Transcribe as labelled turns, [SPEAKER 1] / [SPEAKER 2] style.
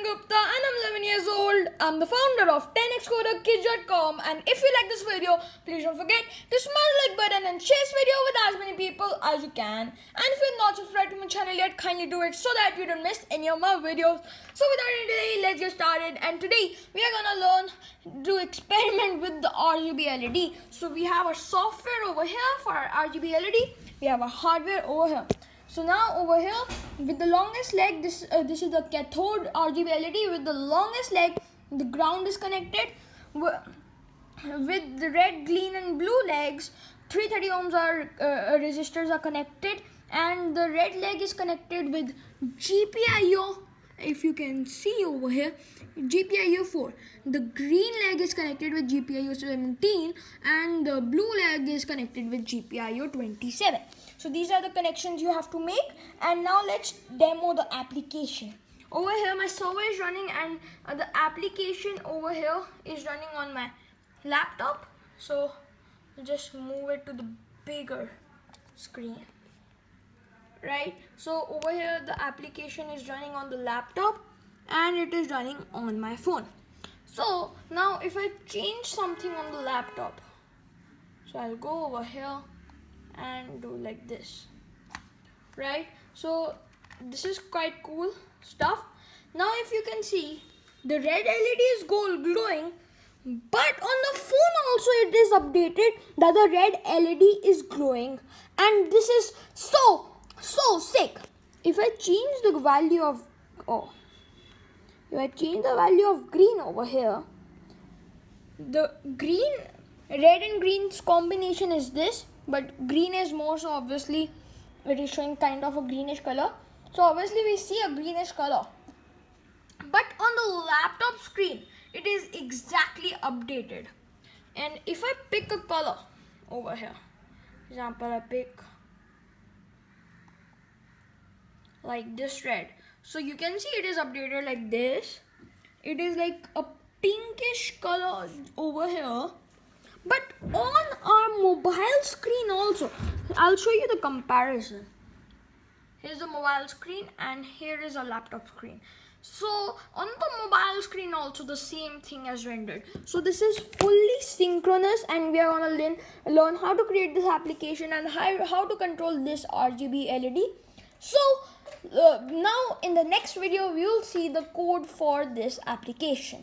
[SPEAKER 1] Gupta and I'm 11 years old. I'm the founder of 10xcoderkids.com, and if you like this video, please don't forget to smash the like button and share this video with as many people as you can. And if you're not subscribed to my channel yet, kindly do it so that you don't miss any of my videos. So without any delay, let's get started. And today we are gonna learn to experiment with the RGB LED. So we have our software over here for our RGB LED. We have our hardware over here. So now over here with the longest leg, this is the cathode RGB LED with the longest leg. The ground is connected with the red, green and blue legs. 330 ohms resistors are connected, and the red leg is connected with GPIO. If you can see over here, GPIO 4. The green leg is connected with GPIO 17 and the blue leg is connected with GPIO 27. So these are the connections you have to make, and now let's demo the application. Over here my server is running, and the application over here is running on my laptop. So just move it to the bigger screen. Right, so over here the application is running on the laptop and it is running on my phone. So now if I change something on the laptop, so I'll go over here and do like this. Right, so this is quite cool stuff. Now if you can see, the red LED is glowing, but on the phone also it is updated that the red LED is glowing, and this is so sick. If I change the value of green over here, the red and green's combination is this, but green is more, so obviously it is showing kind of a greenish color. So obviously we see a greenish color, but on the laptop screen it is exactly updated. And if I pick a color over here, for example I pick like this red, so you can see it is updated like this. It is like a pinkish color over here, but on our mobile screen also, I'll show you the comparison. Here's the mobile screen and here is a laptop screen. So on the mobile screen also the same thing has rendered. So this is fully synchronous, and we are gonna learn how to create this application and how to control this RGB LED. So now in the next video we will see the code for this application.